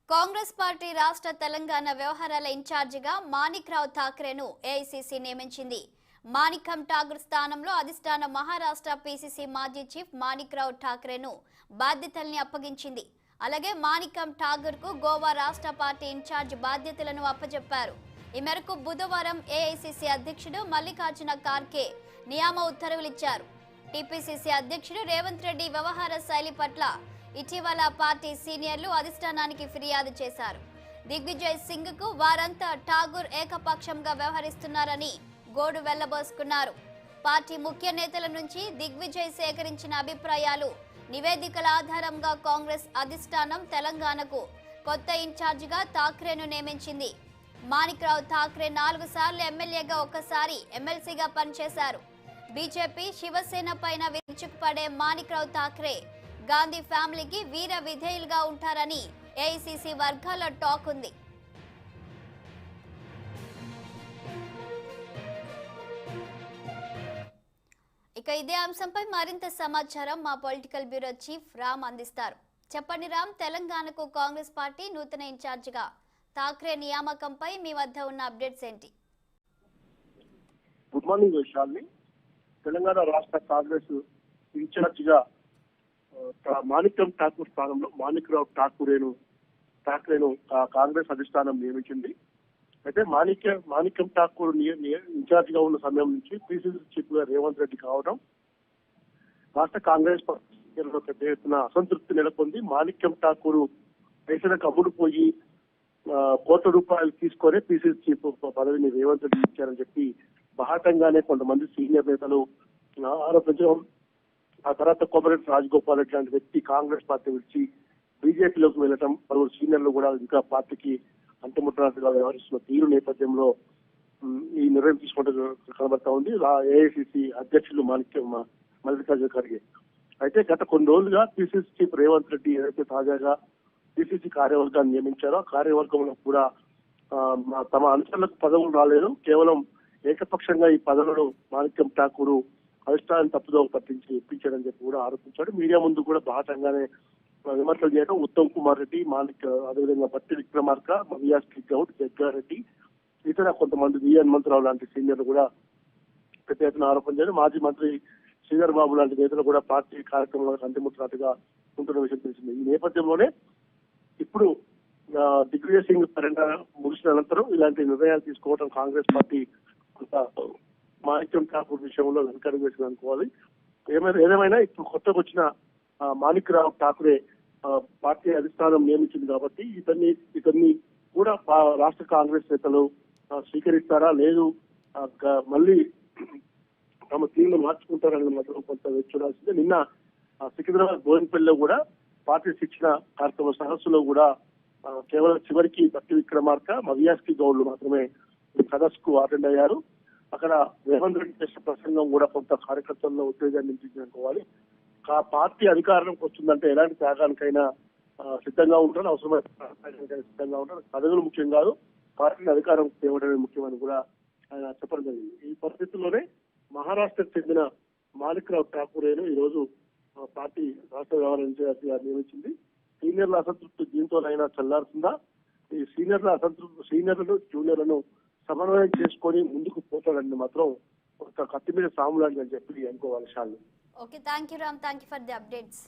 Congress party రాష్ట్ర తెలంగాణ వ్యవహారాల ఇన్ఛార్జిగా మాణిక్రావు ఠాక్రేను ఏఐసీసీ నియమించింది. మాణిక్యం ఠాకూర్ స్థానంలో అధిష్టాన మహారాష్ట్ర పీసీసీ మాజీ చీఫ్ మాణిక్రావు ఠాక్రేను బాధ్యతల్ని అప్పగించింది. అలాగే మాణిక్యం ఠాకూర్కు గోవా రాష్ట్ర పార్టీ ఇన్ఛార్జ్ బాధ్యతలను అప్పచెప్పారు. ఈ మేరకు బుధవారం ఏఐసీసీ అధ్యక్షుడు మల్లికార్జున ఖార్గే నియామ ఉత్తర్వులిచ్చారు. టీపీసీసీ అధ్యక్షుడు రేవంత్ రెడ్డి వ్యవహార శైలి పట్ల ఇటీవల పార్టీ సీనియర్లు అధిష్టానానికి ఫిర్యాదు చేశారు. దిగ్విజయ్ సింగ్ కు వారంతా ఠాగూర్ ఏకపక్షంగా వ్యవహరిస్తున్నారని గోడు వెళ్లబోసుకున్నారు. పార్టీ ముఖ్య నేతల నుంచి దిగ్విజయ్ సేకరించిన అభిప్రాయాలు, నివేదికల ఆధారంగా కాంగ్రెస్ అధిష్టానం తెలంగాణకు కొత్త ఇన్ఛార్జిగా ఠాక్రేను నియమించింది. మాణిక్రావు ఠాక్రే 4 సార్లు ఎమ్మెల్యేగా, ఒకసారి ఎమ్మెల్సీగా పనిచేశారు. బీజేపీ శివసేన పైన విరుచుకుపడే మాణిక్రావు ఠాక్రే గాంధీ ఫ్యామిలీకి వీర విధేయులుగా ఉంటారని ఏఐసీసీ వర్గాల టాక్ ఉంది. ఇక ఇదే అంశంపై మరింత సమాచారం మా పొలిటికల్ బ్యూరో చీఫ్ రామ్ అందిస్తారు. చెప్పండి రామ్, తెలంగాణకు కాంగ్రెస్ పార్టీ నూతన ఇన్ఛార్జిగా ఠాక్రే నియామకంపై మీ వద్ద ఉన్న అప్డేట్స్ ఏంటి? Good morning Vaishali. తెలంగాణ రాష్ట్ర కాంగ్రెస్ ఇన్ఛార్జిగా మాణిక్యం ఠాకూర్ స్థానంలో మాణిక్రావు ఠాక్రేను కాంగ్రెస్ అధిష్టానం నియమించింది. అయితే మాణిక్యం ఠాకూర్ ఇన్ఛార్జ్ గా ఉన్న సమయం నుంచి పీసీసీ చీఫ్ గా రేవంత్ రెడ్డి కావడం రాష్ట్ర కాంగ్రెస్ పార్టీలో పెద్ద ఎత్తున అసంతృప్తి నెలకొంది. మాణిక్యం ఠాకూర్ పైసలకు అమ్ముడుపోయి కోట్ల రూపాయలు తీసుకొని పీసీసీ చీఫ్ పదవిని రేవంత్ రెడ్డి ఇచ్చారని చెప్పి బాహటంగానే కొంతమంది సీనియర్ నేతలు ఆరోపించడం, ఆ తర్వాత కోమరెడ్డి రాజగోపాల్ రెడ్డి లాంటి వ్యక్తి కాంగ్రెస్ పార్టీ విడిచి బీజేపీలోకి వెళ్లడం, పలువురు సీనియర్లు కూడా ఇంకా పార్టీకి అంతముట్టినట్టుగా వ్యవహరిస్తున్న తీరు నేపథ్యంలో ఈ నిర్ణయం తీసుకుంటూ కనబడతా ఉంది ఏఐసీసీ అధ్యక్షులు మల్లికార్జున ఖార్గే. అయితే గత కొన్ని రోజులుగా పీసీసీ చీఫ్ రేవంత్ రెడ్డి ఏదైతే తాజాగా పీసీసీ కార్యవర్గాన్ని నియమించారో ఆ కార్యవర్గంలో కూడా తమ అనుచరులకు పదవులు రాలేదు. కేవలం ఏకపక్షంగా ఈ పదవులను మాణిక్యం ఠాకూర్ అధిష్టానం తప్పుదోవ పట్టించి ఇప్పించాడని చెప్పి కూడా ఆరోపించాడు. మీడియా ముందు కూడా బాహటంగానే విమర్శలు చేయడం, ఉత్తమ్ కుమార్ రెడ్డి, అదేవిధంగా బట్టి విక్రమార్క, మవియాస్ గౌడ్, జగ్గారెడ్డి, ఇతర కొంతమంది విఎన్ మంత్రావు లాంటి సీనియర్లు కూడా పెద్ద ఎత్తున ఆరోపణ చేయడం, మాజీ మంత్రి శ్రీధర్ బాబు లాంటి నేతలు కూడా పార్టీ కార్యక్రమంలో అంతిముట్టినట్టుగా ఉంటున్న విషయం తెలిసింది. ఈ నేపథ్యంలోనే ఇప్పుడు దిగ్విజయ్ సింగ్ పర్యటన ముగిసిన అనంతరం ఇలాంటి నిర్ణయాలు తీసుకోవడం కాంగ్రెస్ పార్టీ కొంత మాణిక్యం ఠాకూర్ విషయంలో వెనకడుగు వేసింది అనుకోవాలి. ఏదేమైనా ఇప్పుడు కొత్తగా వచ్చిన మాణిక్రావు ఠాక్రే పార్టీ అధిష్టానం నియమించింది కాబట్టి ఇతన్ని కూడా రాష్ట్ర కాంగ్రెస్ నేతలు స్వీకరిస్తారా లేదు మళ్ళీ తమ తీరును మార్చుకుంటారని మాత్రం కొంత చూడాల్సిందే. నిన్న సికింద్రాబాద్ బోయినపల్లిలో కూడా పార్టీ శిక్షణ కార్యక్రమ సదస్సులో కూడా కేవలం చివరికి బట్టి విక్రమార్క, మవియాస్ గౌడ్లు మాత్రమే సదస్సుకు అటెండ్ అయ్యారు. అక్కడ రేవంత్ రెడ్డి చేసిన ప్రసంగం కూడా కొంత కార్యకర్తల్లో ఉత్తేజాన్ని నింపింది అనుకోవాలి. పార్టీ అధికారంలోకి వచ్చిందంటే ఎలాంటి త్యాగానికైనా సిద్ధంగా ఉంటారు, అవసరమైన సిద్ధంగా ఉంటారు. పదవులు ముఖ్యం కాదు, పార్టీని అధికారం తేవడమే ముఖ్యమని కూడా ఆయన చెప్పడం జరిగింది. ఈ పరిస్థితుల్లోనే మహారాష్ట్రకు చెందిన మాణిక్రావు ఠాకూరేను ఈ రోజు పార్టీ రాష్ట్ర వ్యవహార ఇన్ఛార్జిగా నియమించింది. సీనియర్ల అసంతృప్తి దీంతోనైనా చల్లారుతుందా? ఈ సీనియర్లను జూనియర్లను సమన్వయం చేసుకొని ముందుకు పోతాడని మాత్రం ఒక కత్తి మీద సాములాంటి అని చెప్పి అనుకోవాలి. Okay, thank you Ram, thank you for the updates.